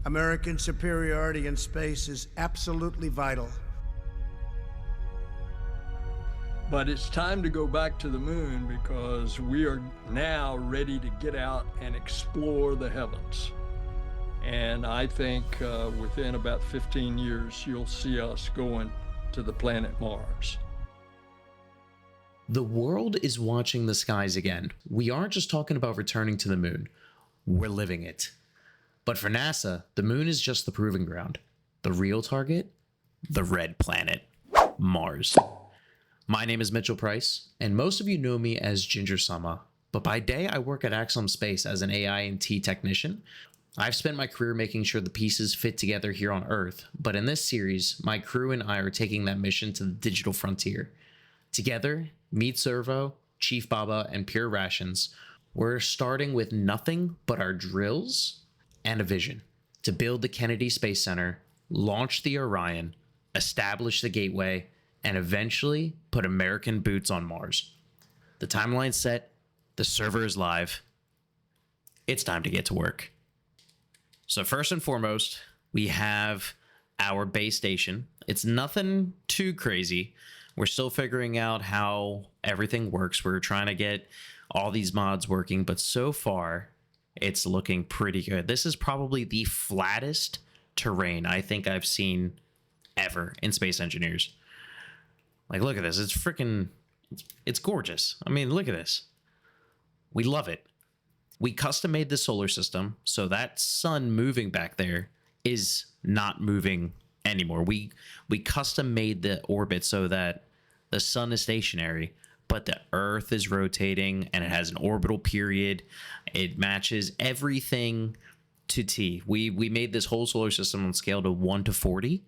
American superiority in space is absolutely vital. But it's time to go back to the moon because we are now ready to get out and explore the heavens. And I think within about 15 years, you'll see us going to the planet Mars. The world is watching the skies again. We aren't just talking about returning to the moon, we're living it. But for NASA, the moon is just the proving ground. The real target? The red planet, Mars. My name is Mitchell Price, and most of you know me as Ginger Sama, but by day I work at Axum Space as an AI and T technician. I've spent my career making sure the pieces fit together here on Earth, but in this series, my crew and I are taking that mission to the digital frontier. Together, MeatServo, ChiefBaba, and PureRationzz, we're starting with nothing but our drills and a vision to build the Kennedy Space Center, launch the Orion, establish the Gateway, and eventually put American boots on Mars. The timeline's set, the server is live. It's time to get to work. So first and foremost, we have our base station. It's nothing too crazy. We're still figuring out how everything works. We're trying to get all these mods working, but so far it's looking pretty good. This is probably the flattest terrain I think I've seen ever in Space Engineers. Like, look at this. It's freaking, it's gorgeous. I mean, look at this. We love it. We custom made the solar system, so that sun moving back there is not moving anymore. We custom made the orbit so that the sun is stationary, but the Earth is rotating and it has an orbital period. It matches everything to T. We made this whole solar system on scale to 1 to 40.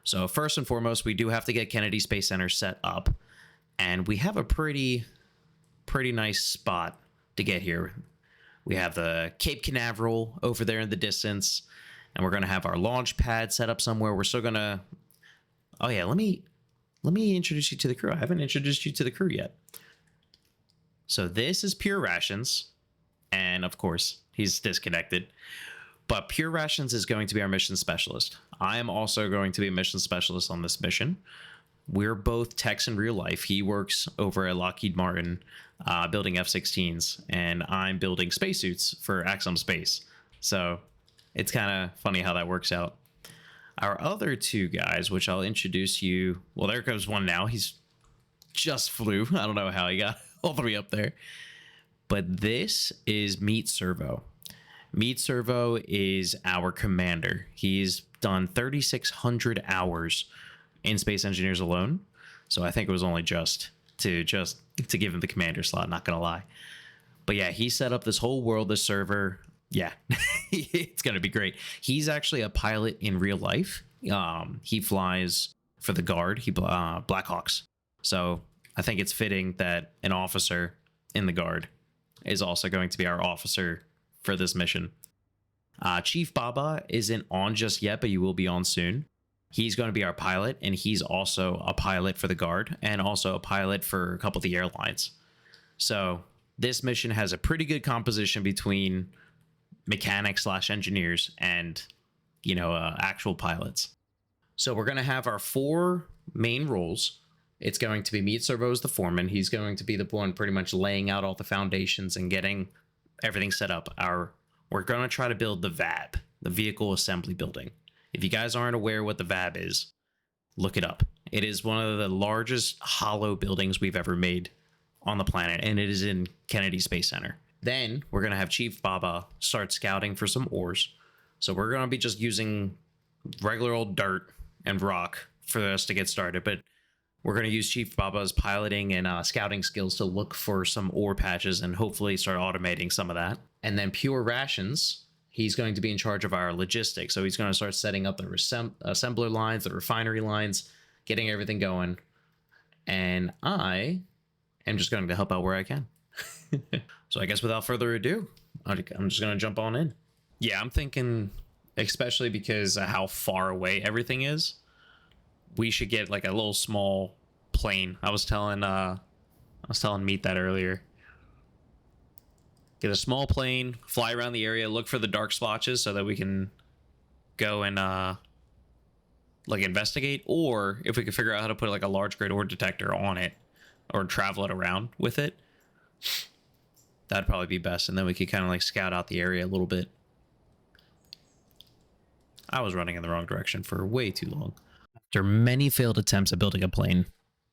So first and foremost, we do have to get Kennedy Space Center set up, and we have a pretty nice spot to get here. We have the Cape Canaveral over there in the distance, and we're going to have our launch pad set up somewhere. We're still going to... Oh yeah, let me introduce you to the crew. I haven't introduced you to the crew yet. So this is PureRationzz, and of course, he's disconnected. But PureRationzz is going to be our mission specialist. I am also going to be a mission specialist on this mission. We're both techs in real life. He works over at Lockheed Martin building F-16s, and I'm building spacesuits for Axum Space. So it's kind of funny how that works out. Our other two guys, which I'll introduce you... Well, there goes one now. He's just flew. I don't know how he got all the way up there. But this is MeatServo. MeatServo is our commander. He's done 3,600 hours in Space Engineers alone. So I think it was only just to give him the commander slot, not gonna lie. But yeah, he set up this whole world, this server. Yeah, it's gonna be great. He's actually a pilot in real life. He flies for the Guard, Blackhawks. So I think it's fitting that an officer in the Guard is also going to be our officer for this mission. ChiefBaba isn't on just yet, but you will be on soon. He's going to be our pilot, and he's also a pilot for the Guard and also a pilot for a couple of the airlines. So this mission has a pretty good composition between mechanics / engineers and, actual pilots. So we're going to have our 4 main roles. It's going to be MeatServo as the foreman. He's going to be the one pretty much laying out all the foundations and getting everything set up. We're going to try to build the VAB, the Vehicle Assembly Building. If you guys aren't aware what the VAB is, look it up. It is one of the largest hollow buildings we've ever made on the planet, and it is in Kennedy Space Center. Then we're going to have ChiefBaba start scouting for some ores. So we're going to be just using regular old dirt and rock for us to get started, but we're going to use ChiefBaba's piloting and scouting skills to look for some ore patches and hopefully start automating some of that. And then PureRationzz, he's going to be in charge of our logistics. So he's going to start setting up the assembler lines, the refinery lines, getting everything going. And I am just going to help out where I can. So I guess without further ado, I'm just going to jump on in. Yeah, I'm thinking, especially because of how far away everything is, we should get like a little small plane. I was telling Meat that earlier. Get a small plane, fly around the area, look for the dark splotches so that we can go and like investigate, or if we could figure out how to put like a large grid ore detector on it or travel it around with it, that'd probably be best. And then we could kind of like scout out the area a little bit. I was running in the wrong direction for way too long. After many failed attempts at building a plane,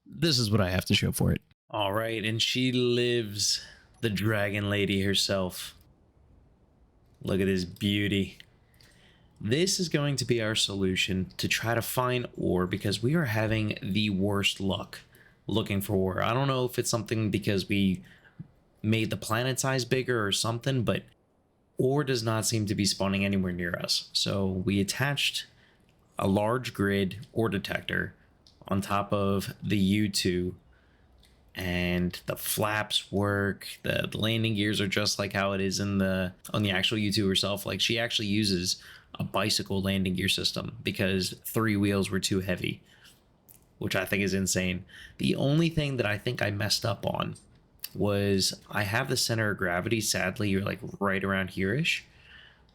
this is what I have to show for it. All right, and she lives, the dragon lady herself. Look at this beauty. This is going to be our solution to try to find ore, because we are having the worst luck looking for ore. I don't know if it's something because we made the planet size bigger or something, but ore does not seem to be spawning anywhere near us. So we attached a large grid ore detector on top of the U2, and the flaps work. The landing gears are just like how it is in the on the actual U2 herself. Like, she actually uses a bicycle landing gear system because 3 wheels were too heavy, which I think is insane. The only thing that I think I messed up on was I have the center of gravity, sadly, you're like right around here-ish,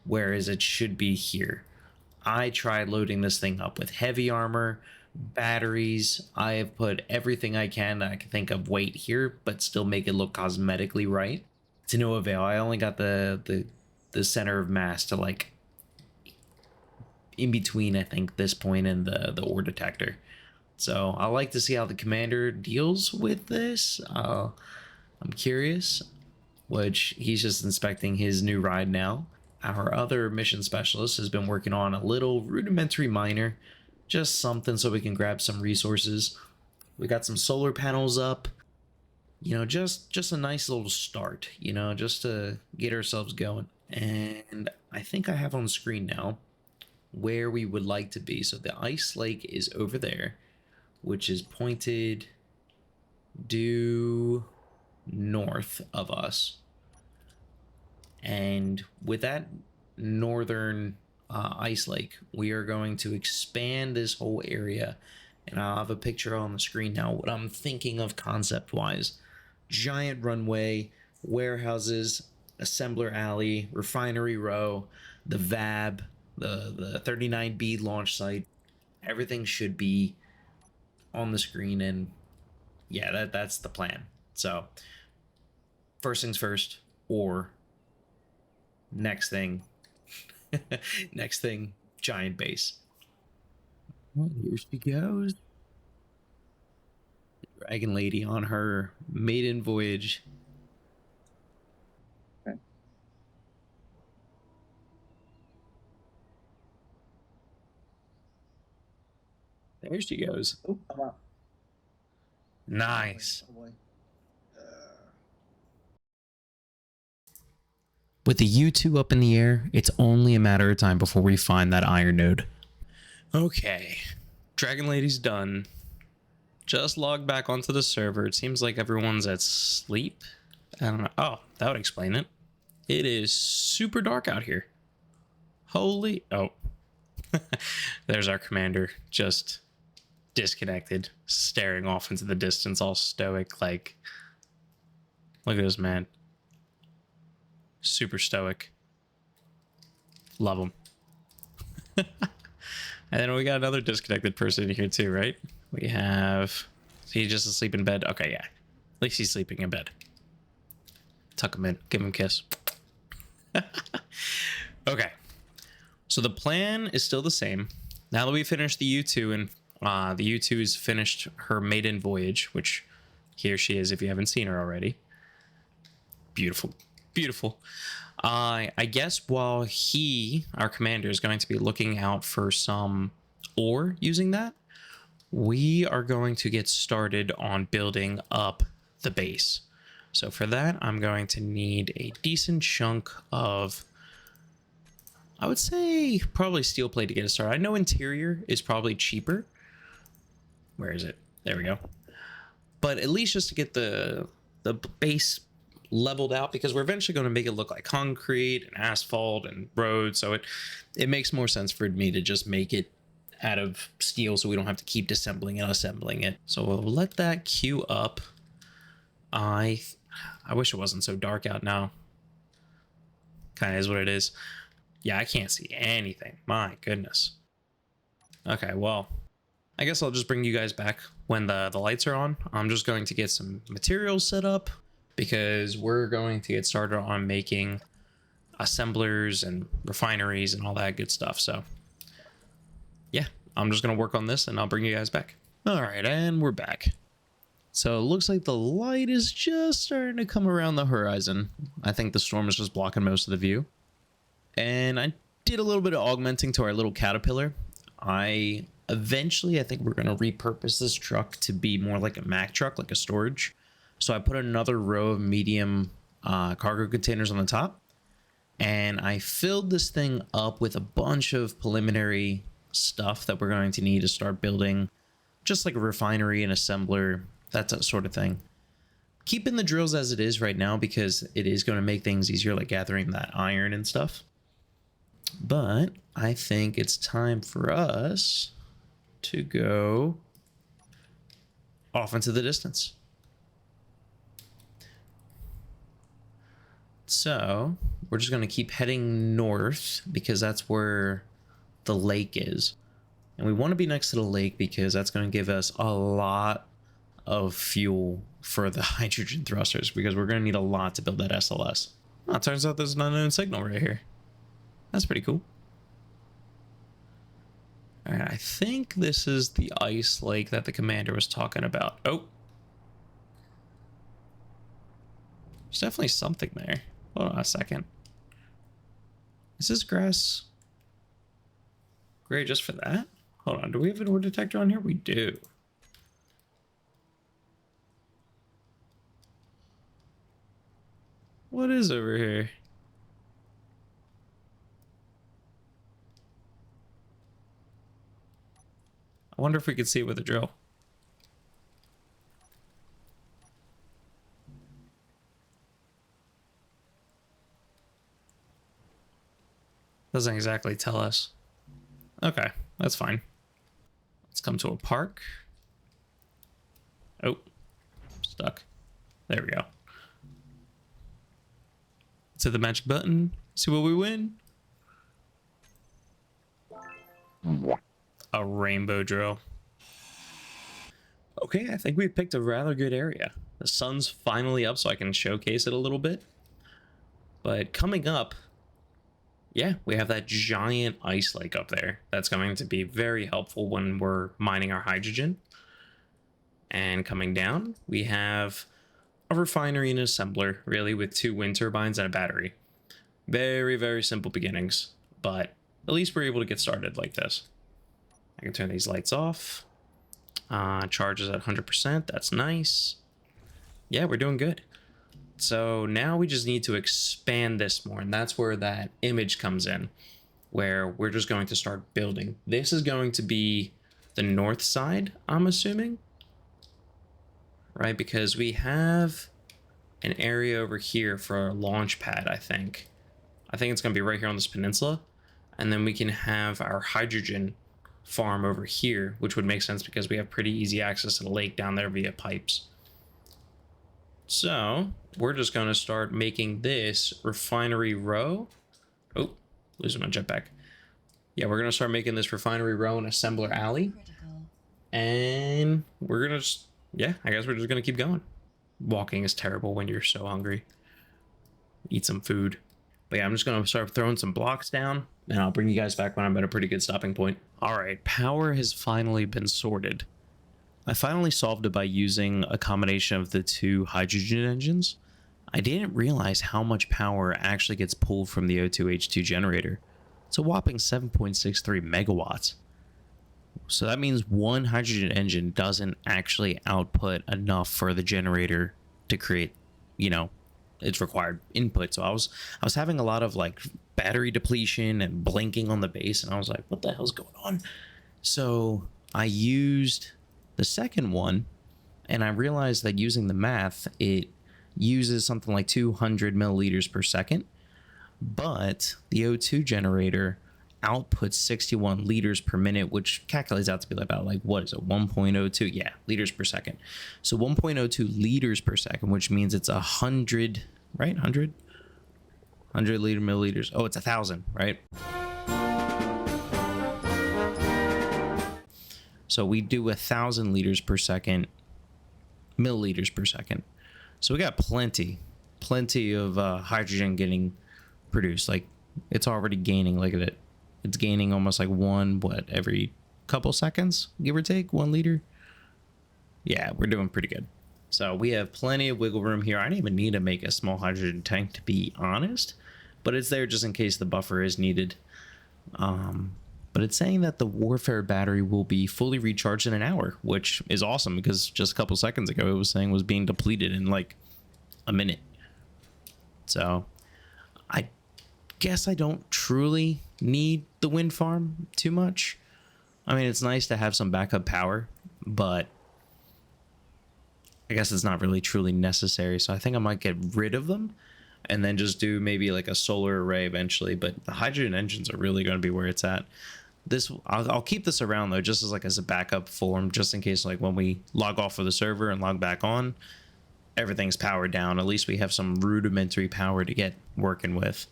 whereas it should be here. I tried loading this thing up with heavy armor, batteries. I have put everything I can that I can think of weight here, but still make it look cosmetically right. To no avail. I only got the center of mass to like in between, I think, this point and the ore detector. So I like to see how the commander deals with this. I'm curious, which he's just inspecting his new ride now. Our other mission specialist has been working on a little rudimentary miner, just something so we can grab some resources. We got some solar panels up, you know, just a nice little start, you know, just to get ourselves going. And I think I have on screen now where we would like to be. So the ice lake is over there, which is pointed due north of us. And with that northern ice lake, we are going to expand this whole area, and I'll have a picture on the screen now what I'm thinking of concept wise. Giant runway, warehouses, assembler alley, refinery row, the VAB, the 39B launch site. Everything should be on the screen, and yeah, that's the plan. So first things first, or next thing next thing, giant base. Well, here she goes, the dragon lady on her maiden voyage. Okay. There she goes. Oh, I'm out. Nice. Oh boy. With the U2 up in the air, it's only a matter of time before we find that iron node. Okay, Dragon Lady's done. Just logged back onto the server. It seems like everyone's at sleep. I don't know. Oh, that would explain it. It is super dark out here. Holy... Oh. There's our commander, just disconnected, staring off into the distance, all stoic, like... Look at this man. Super stoic. Love him. And then we got another disconnected person here too, right? We have... Is he just asleep in bed? Okay, yeah. At least he's sleeping in bed. Tuck him in. Give him a kiss. Okay. So the plan is still the same. Now that we finished the U2 and the U2 has finished her maiden voyage, which here she is if you haven't seen her already. Beautiful. Beautiful. I guess while our commander, is going to be looking out for some ore using that, we are going to get started on building up the base. So for that, I'm going to need a decent chunk of, I would say, probably steel plate to get us started. I know interior is probably cheaper. Where is it? There we go. But at least just to get the base leveled out, because we're eventually going to make it look like concrete and asphalt and roads, so it makes more sense for me to just make it out of steel so we don't have to keep disassembling and assembling it. So we'll let that queue up. I wish it wasn't so dark out now. Kind of is what it is. Yeah, I can't see anything. My goodness. Okay, well, I guess I'll just bring you guys back when the lights are on. I'm just going to get some materials set up because we're going to get started on making assemblers and refineries and all that good stuff. So yeah, I'm just going to work on this and I'll bring you guys back. All right, and we're back. So it looks like the light is just starting to come around the horizon. I think the storm is just blocking most of the view. And I did a little bit of augmenting to our little caterpillar. Eventually, I think we're going to repurpose this truck to be more like a Mack truck, like a storage. So I put another row of medium cargo containers on the top. And I filled this thing up with a bunch of preliminary stuff that we're going to need to start building. Just like a refinery, an assembler, that sort of thing. Keeping the drills as it is right now because it is going to make things easier, like gathering that iron and stuff. But I think it's time for us to go off into the distance. So we're just going to keep heading north because that's where the lake is. And we want to be next to the lake because that's going to give us a lot of fuel for the hydrogen thrusters because we're going to need a lot to build that SLS. Oh, it turns out there's an unknown signal right here. That's pretty cool. All right, I think this is the ice lake that the commander was talking about. Oh. There's definitely something there. Hold on a second. Is this grass gray just for that? Hold on, do we have an ore detector on here? We do. What is over here? I wonder if we could see it with a drill. Doesn't exactly tell us. Okay, that's fine. Let's come to a park. Oh, stuck. There we go. Let's hit the magic button. See what we win. A rainbow drill. Okay, I think we've picked a rather good area. The sun's finally up so I can showcase it a little bit. But coming up, yeah, we have that giant ice lake up there. That's going to be very helpful when we're mining our hydrogen. And coming down, we have a refinery and an assembler, really, with 2 wind turbines and a battery. Very, very simple beginnings, but at least we're able to get started like this. I can turn these lights off. Charges at 100%. That's nice. Yeah, we're doing good. So now we just need to expand this more, and that's where that image comes in, where we're just going to start building. This is going to be the north side, I'm assuming, right? Because we have an area over here for a launch pad, I think. I think it's going to be right here on this peninsula, and then we can have our hydrogen farm over here, which would make sense because we have pretty easy access to the lake down there via pipes. So we're just going to start making this refinery row. Oh, losing my jetpack. Yeah, we're going to start making this refinery row and assembler alley. And we're going to just, yeah, I guess we're just going to keep going. Walking is terrible when you're so hungry. Eat some food. But yeah, I'm just going to start throwing some blocks down, and I'll bring you guys back when I'm at a pretty good stopping point. All right, power has finally been sorted. I finally solved it by using a combination of the 2 hydrogen engines. I didn't realize how much power actually gets pulled from the O2H2 generator. It's a whopping 7.63 megawatts. So that means one hydrogen engine doesn't actually output enough for the generator to create, you know, its required input. So I was having a lot of like battery depletion and blinking on the base, and I was like, what the hell's going on? So I used the second one, and I realized that using the math, it uses something like 200 milliliters per second, but the O2 generator outputs 61 liters per minute, which calculates out to be about like, what is it, 1.02? Yeah, liters per second. So 1.02 liters per second, which means it's 100, right? 100? 100 liter milliliters. Oh, it's 1,000, right? So we do 1,000 liters per second, milliliters per second. So we got plenty of hydrogen getting produced. Like, it's already gaining. Look at it. It's gaining almost like every couple seconds, give or take, 1 liter. Yeah, we're doing pretty good. So we have plenty of wiggle room here. I don't even need to make a small hydrogen tank, to be honest, but it's there just in case the buffer is needed. But it's saying that the warfare battery will be fully recharged in an hour, which is awesome because just a couple seconds ago it was saying was being depleted in like a minute. So I guess I don't truly need the wind farm too much. I mean, it's nice to have some backup power, but I guess it's not really truly necessary. So I think I might get rid of them and then just do maybe like a solar array eventually. But the hydrogen engines are really going to be where it's at. I'll keep this around though, just as a backup form, just in case like when we log off of the server and log back on, everything's powered down. At least we have some rudimentary power to get working with.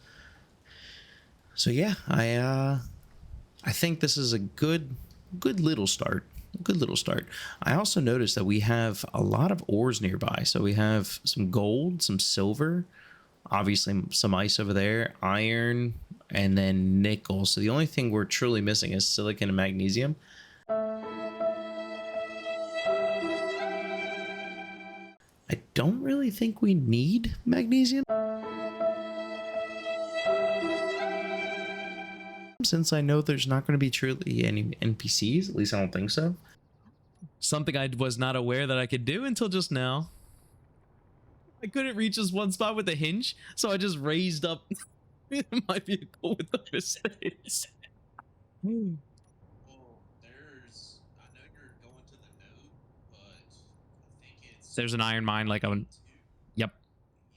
So yeah, I think this is a good little start. Good little start. I also noticed that we have a lot of ores nearby. So we have some gold, some silver, obviously some ice over there, iron, and then nickel. So the only thing we're truly missing is silicon and magnesium. I don't really think we need magnesium, since I know there's not going to be truly any NPCs. At least I don't think so. Something I was not aware that I could do until just now. I couldn't reach this one spot with a hinge, so I just raised up my vehicle with the pistons. Well, I know you're going to the node, but I think it's... There's an iron mine, like on... Yep.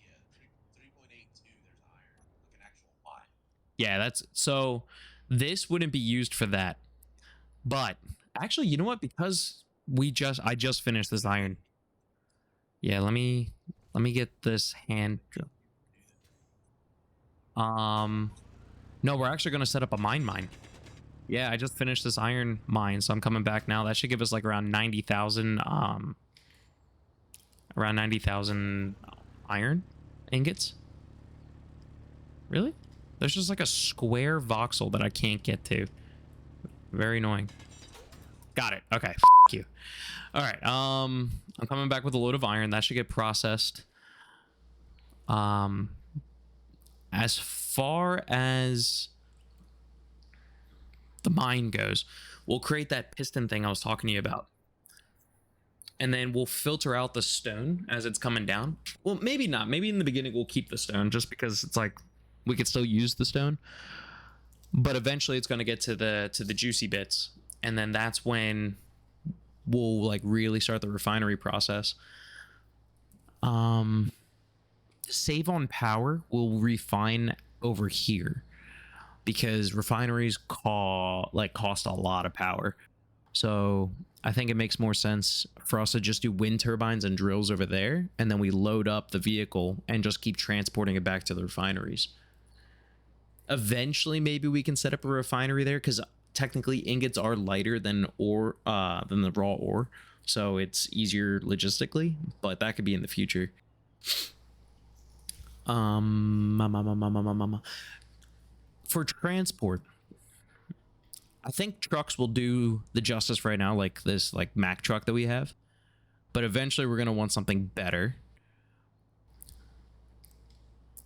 Yeah, 3.82, there's iron, like an actual mine. Yeah, that's... So, this wouldn't be used for that. But, actually, you know what? Because I just finished this iron. Yeah, let me get this hand... No, we're actually going to set up a mine. Yeah, I just finished this iron mine, so I'm coming back now. That should give us like around 90,000 iron ingots. Really? There's just like a square voxel that I can't get to. Very annoying. Got it. Okay. F you. All right. I'm coming back with a load of iron. That should get processed. As far as the mine goes, we'll create that piston thing I was talking to you about. And then we'll filter out the stone as it's coming down. Well, maybe not. Maybe in the beginning we'll keep the stone just because it's like we could still use the stone. But eventually it's going to get to the juicy bits. And then that's when we'll like really start the refinery process. Save on power, we'll refine over here because refineries cost a lot of power. So I think it makes more sense for us to just do wind turbines and drills over there, and then we load up the vehicle and just keep transporting it back to the refineries. Eventually, maybe we can set up a refinery there because technically ingots are lighter than ore, than the raw ore, so it's easier logistically. But that could be in the future. For transport, I think trucks will do the justice right now, like this like Mack truck that we have, but eventually we're gonna want something better.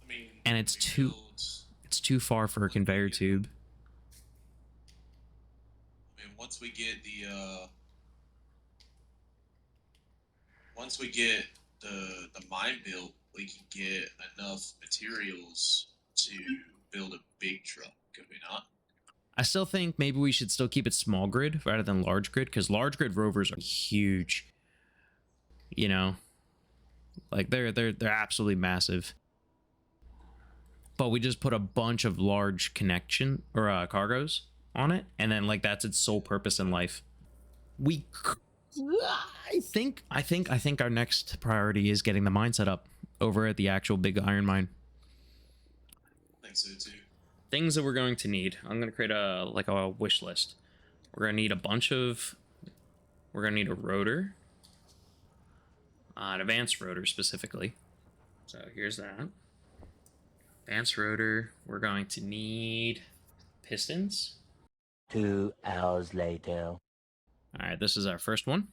I mean, And it's too far for a conveyor tube. I mean, once we get the mine built, we can get enough materials to build a big truck, could we not? I still think maybe we should still keep it small grid rather than large grid, because large grid rovers are huge. You know, like they're absolutely massive. But we just put a bunch of large connection or cargos on it, and then like that's its sole purpose in life. I think our next priority is getting the mine set up over at the actual big iron mine. think so too. Things that we're going to need. I'm going to create a wish list. We're going to need a bunch of... We're going to need a rotor. An advanced rotor specifically. So here's that. Advanced rotor. We're going to need pistons. 2 hours later. Alright, this is our first one.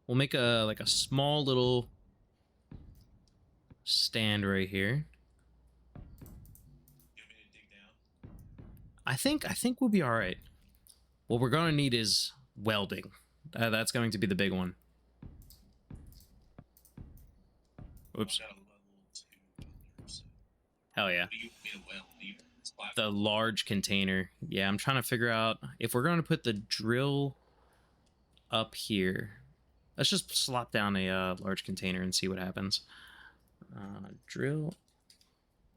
We'll make a small little stand right here. You want me to dig down? I think we'll be all right. What we're going to need is welding. That's going to be the big one. Oops. I've got a level 2 welder, so Hell yeah. what do you want me to weld? It's black. The large container. Yeah, I'm trying to figure out if we're going to put the drill up here. Let's just slop down a large container and see what happens. Drill.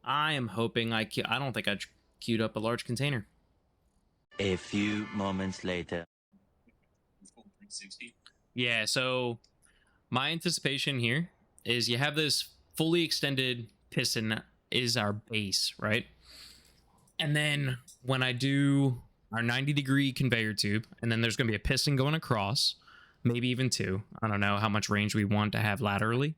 I am hoping I don't think I queued up a large container. A few moments later. Full 360. Yeah, so my anticipation here is you have this fully extended piston that is our base, right? And then when I do our 90-degree conveyor tube, and then there's going to be a piston going across, maybe even 2. I don't know how much range we want to have laterally.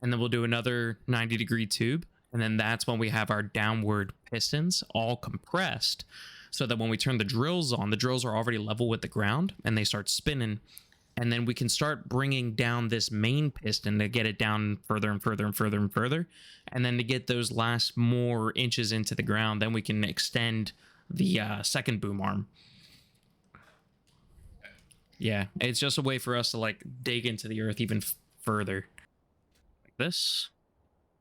And then we'll do another 90-degree tube. And then that's when we have our downward pistons all compressed, so that when we turn the drills on, the drills are already level with the ground and they start spinning. And then we can start bringing down this main piston to get it down further and further and further and further. And then to get those last more inches into the ground, then we can extend the second boom arm. Yeah, it's just a way for us to like dig into the earth even further. Like this.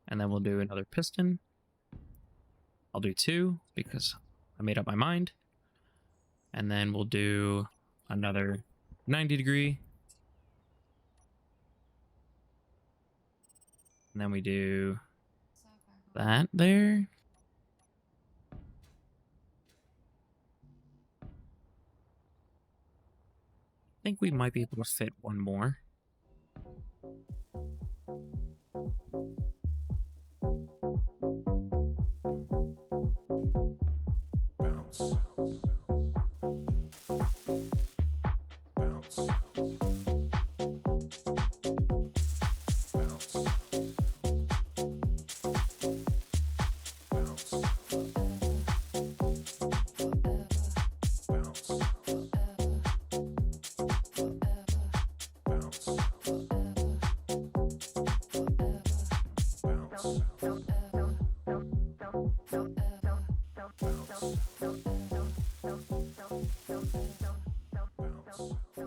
And then we'll do another piston. I'll do 2 because I made up my mind. And then we'll do another 90-degree. And then we do that there. I think we might be able to fit one more. Bounce. Bounce. Bounce. Bounce. Bounce. Bounce.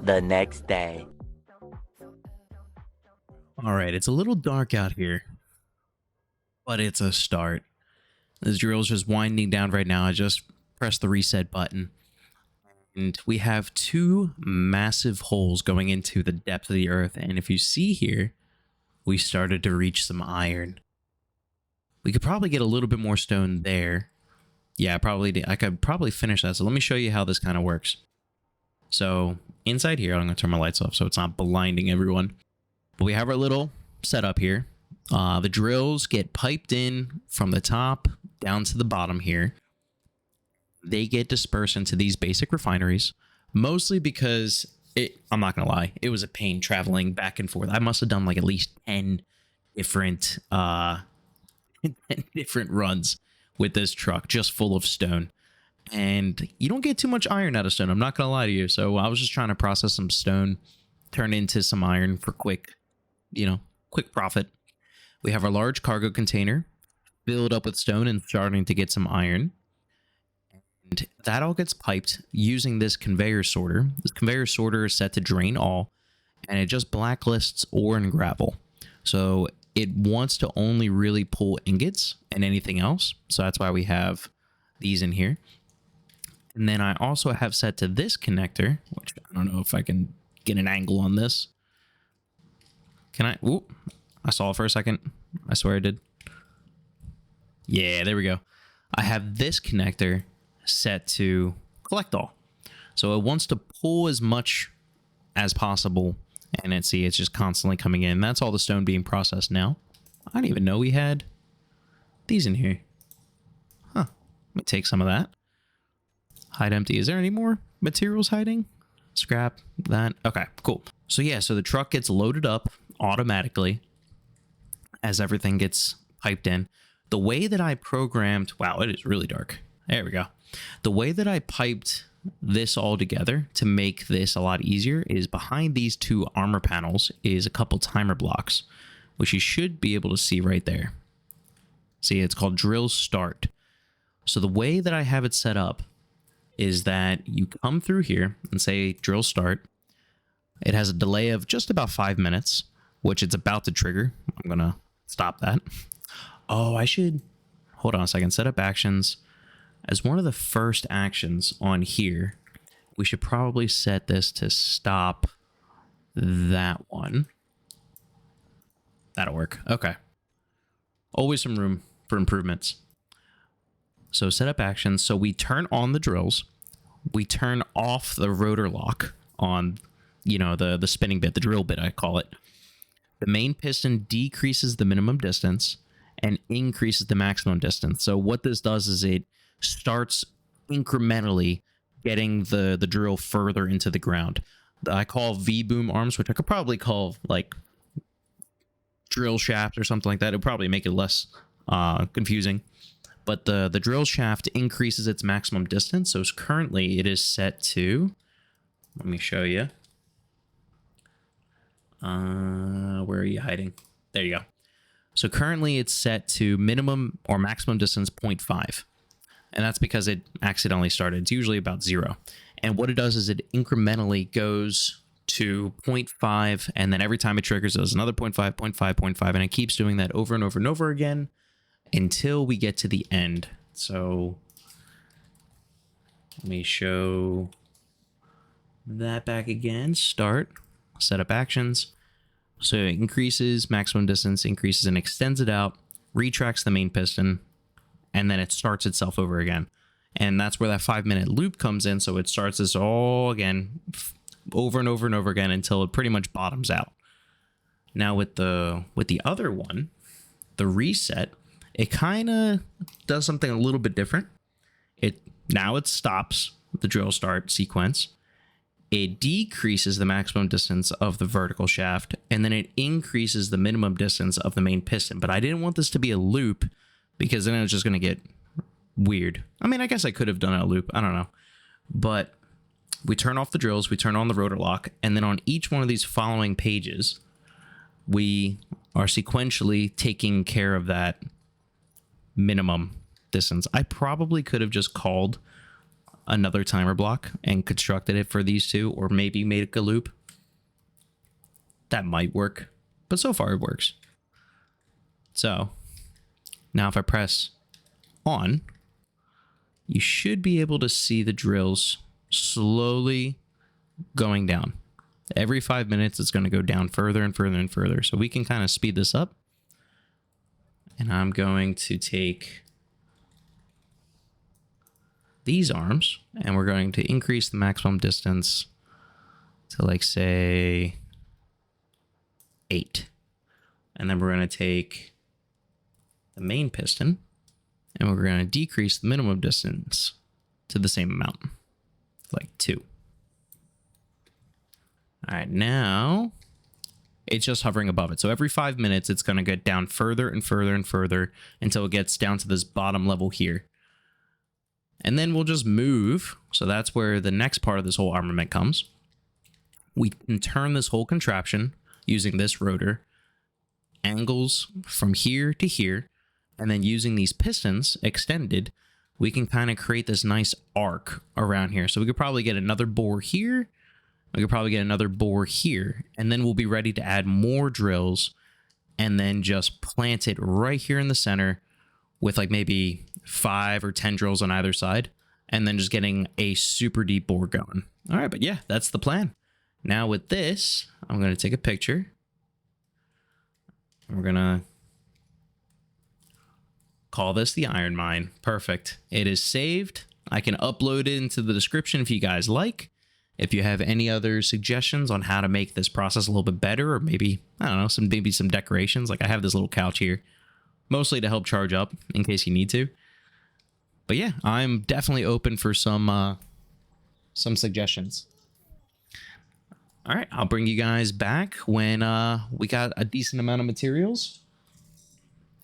The next day. All right, it's a little dark out here, but it's a start. This drill's just winding down right now. I just pressed the reset button. And we have 2 massive holes going into the depth of the earth. And if you see here, we started to reach some iron. We could probably get a little bit more stone there. Yeah, I could probably finish that. So let me show you how this kind of works. So inside here, I'm going to turn my lights off so it's not blinding everyone. But we have our little setup here. The drills get piped in from the top down to the bottom here. They get dispersed into these basic refineries, mostly because I'm not going to lie, it was a pain traveling back and forth. I must have done like at least 10 different, 10 different runs with this truck just full of stone. And you don't get too much iron out of stone. I'm not going to lie to you. So I was just trying to process some stone, turn into some iron for quick profit. We have our large cargo container filled up with stone and starting to get some iron. And that all gets piped using this conveyor sorter. This conveyor sorter is set to drain all, and it just blacklists ore and gravel. So it wants to only really pull ingots and anything else. So that's why we have these in here. And then I also have set to this connector, which I don't know if I can get an angle on this. Can I? Ooh, I saw it for a second. I swear I did. Yeah, there we go. I have this connector set to collect all. So it wants to pull as much as possible And see, it's just constantly coming in. That's all the stone being processed now. I didn't even know we had these in here. Huh. Let me take some of that. Hide empty. Is there any more materials hiding? Scrap that. Okay, cool. So yeah, so the truck gets loaded up automatically as everything gets piped in. The way that I programmed, wow, it is really dark. There we go. The way that I piped this all together to make this a lot easier is behind these two armor panels is a couple timer blocks, which you should be able to see right there. See, it's called drill start. So the way that I have it set up is that you come through here and say drill start. It has a delay of just about 5 minutes, which it's about to trigger. I'm gonna stop that. Oh, I should hold on a second. Set up actions. As one of the first actions on here, we should probably set this to stop that one. That'll work. Okay. Always some room for improvements. So set up actions. So we turn on the drills. We turn off the rotor lock on, you know, the spinning bit, the drill bit, I call it. The main piston decreases the minimum distance and increases the maximum distance. So what this does is it starts incrementally getting the drill further into the ground. I call V-boom arms, which I could probably call like drill shaft or something like that. It would probably make it less confusing. But the drill shaft increases its maximum distance. So currently it is set to, let me show you. Where are you hiding? There you go. So currently it's set to minimum or maximum distance 0.5. And that's because it accidentally started. It's usually about 0. And what it does is it incrementally goes to 0.5. And then every time it triggers, it does another 0.5, 0.5, 0.5. And it keeps doing that over and over and over again until we get to the end. So let me show that back again. Start, set up actions. So it increases maximum distance, increases and extends it out, retracts the main piston, and then it starts itself over again. And that's where that 5-minute loop comes in. So it starts this all again, over and over and over again until it pretty much bottoms out. Now with the other one, the reset, it kind of does something a little bit different. Now it stops the drill start sequence. It decreases the maximum distance of the vertical shaft, and then it increases the minimum distance of the main piston. But I didn't want this to be a loop because then it's just going to get weird. I mean, I guess I could have done a loop. I don't know. But we turn off the drills, we turn on the rotor lock, and then on each one of these following pages, we are sequentially taking care of that minimum distance. I probably could have just called another timer block and constructed it for these two, or maybe made it a loop. That might work, but so far it works. So now if I press on, you should be able to see the drills slowly going down. Every 5 minutes, it's going to go down further and further and further. So we can kind of speed this up. And I'm going to take these arms and we're going to increase the maximum distance to, like, say 8. And then we're going to take the main piston and we're going to decrease the minimum distance to the same amount, like 2. All right, now it's just hovering above it. So every 5 minutes, it's going to get down further and further and further until it gets down to this bottom level here. And then we'll just move. So that's where the next part of this whole armament comes. We can turn this whole contraption using this rotor, angles from here to here, and then using these pistons extended, we can kind of create this nice arc around here. So we could probably get another bore here. We could probably get another bore here, and then we'll be ready to add more drills and then just plant it right here in the center with like maybe 5 or 10 drills on either side, and then just getting a super deep bore going. All right, but yeah, that's the plan. Now with this, I'm going to take a picture. We're going to call this the Iron Mine. Perfect. It is saved. I can upload it into the description if you guys like. If you have any other suggestions on how to make this process a little bit better, or maybe, I don't know, some decorations. Like I have this little couch here, mostly to help charge up in case you need to. But yeah, I'm definitely open for some suggestions. All right, I'll bring you guys back when we got a decent amount of materials.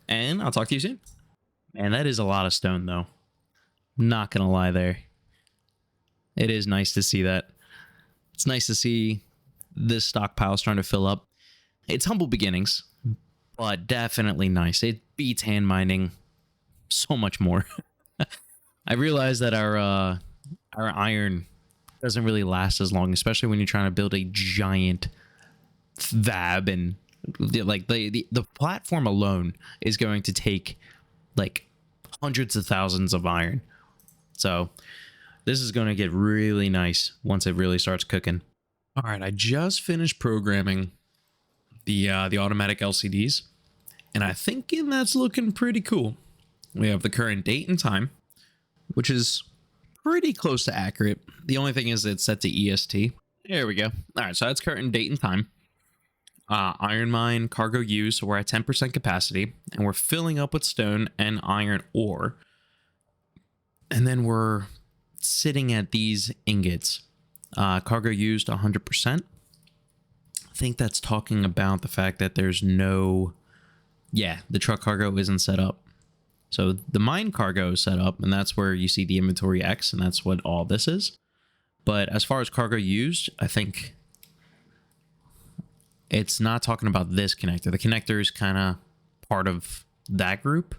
And I'll talk to you soon. Man, that is a lot of stone, though. Not gonna lie there. It is nice to see that. It's nice to see this stockpile starting to fill up. It's humble beginnings, but definitely nice. It beats hand mining so much more. I realize that our iron doesn't really last as long, especially when you're trying to build a giant fab, and like the platform alone is going to take like hundreds of thousands of iron. So this is going to get really nice once it really starts cooking. All right, I just finished programming the automatic LCDs, and I think that's looking pretty cool. We have the current date and time, which is pretty close to accurate. The only thing is it's set to EST. There we go. All right, so that's current date and time. Iron mine, cargo use, so we're at 10% capacity, and we're filling up with stone and iron ore. And then we're sitting at these ingots. Cargo used 100%. I think that's talking about the fact that there's no... Yeah, the truck cargo isn't set up. So the mine cargo is set up, and that's where you see the inventory X, and that's what all this is. But as far as cargo used, I think it's not talking about this connector. The connector is kind of part of that group.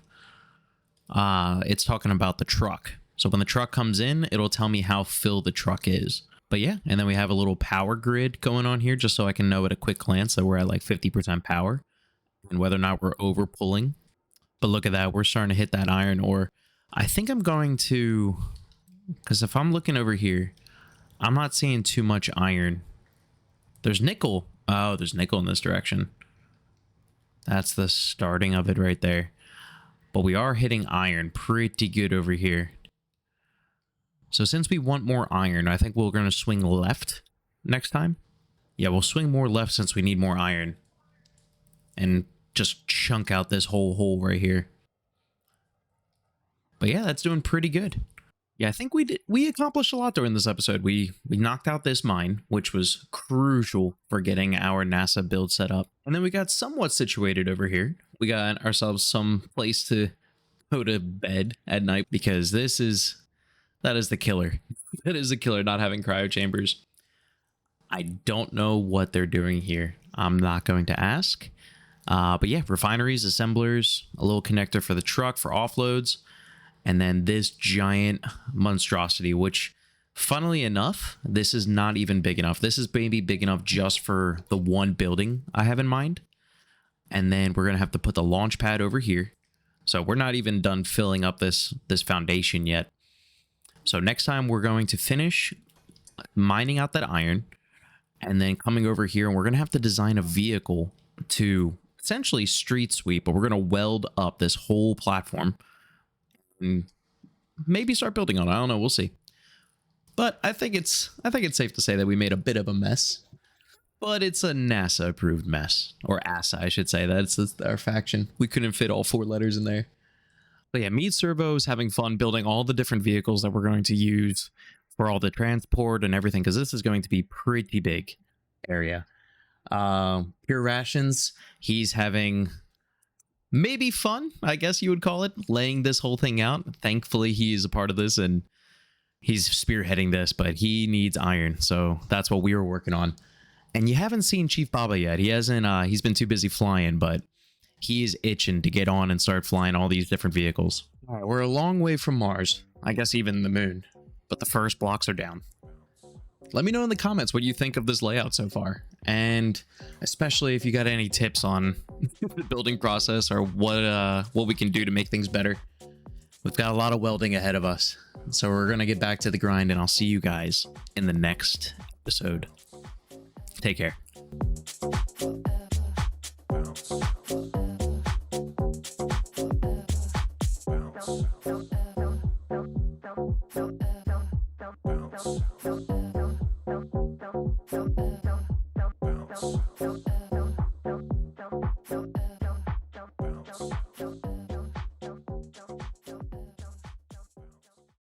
It's talking about the truck. So when the truck comes in, it'll tell me how full the truck is. But yeah, and then we have a little power grid going on here just so I can know at a quick glance that we're at like 50% power and whether or not we're over pulling. But look at that, we're starting to hit that iron ore. I think I'm going to, because if I'm looking over here, I'm not seeing too much iron. There's nickel. Oh, there's nickel in this direction. That's the starting of it right there. But we are hitting iron pretty good over here. So since we want more iron, I think we're going to swing left next time. Yeah, we'll swing more left since we need more iron. And just chunk out this whole hole right here. But yeah, that's doing pretty good. Yeah, I think we accomplished a lot during this episode. We knocked out this mine, which was crucial for getting our NASA build set up. And then we got somewhat situated over here. We got ourselves some place to go to bed at night, because that is the killer. That is the killer, not having cryo chambers. I don't know what they're doing here. I'm not going to ask. But yeah, refineries, assemblers, a little connector for the truck for offloads, and then this giant monstrosity, which, funnily enough, this is not even big enough. This is maybe big enough just for the one building I have in mind. And then we're going to have to put the launch pad over here. So we're not even done filling up this foundation yet. So next time we're going to finish mining out that iron and then coming over here, and we're going to have to design a vehicle to essentially street sweep, but we're going to weld up this whole platform and maybe start building on it. I don't know. We'll see. But I think it's safe to say that we made a bit of a mess, but it's a NASA approved mess, or ASA, I should say. That's our faction. We couldn't fit all 4 letters in there. But yeah, MeatServo is having fun building all the different vehicles that we're going to use for all the transport and everything, because this is going to be pretty big area. PureRationzz, he's having maybe fun, I guess you would call it, laying this whole thing out. Thankfully, he is a part of this and he's spearheading this, but he needs iron, so that's what we were working on. And you haven't seen ChiefBaba yet. He hasn't. He's been too busy flying, but he is itching to get on and start flying all these different vehicles. All right, we're a long way from Mars. I guess even the moon. But the first blocks are down. Let me know in the comments what you think of this layout so far. And especially if you got any tips on the building process or what we can do to make things better. We've got a lot of welding ahead of us. So we're going to get back to the grind, and I'll see you guys in the next episode. Take care. Bounce. bounce.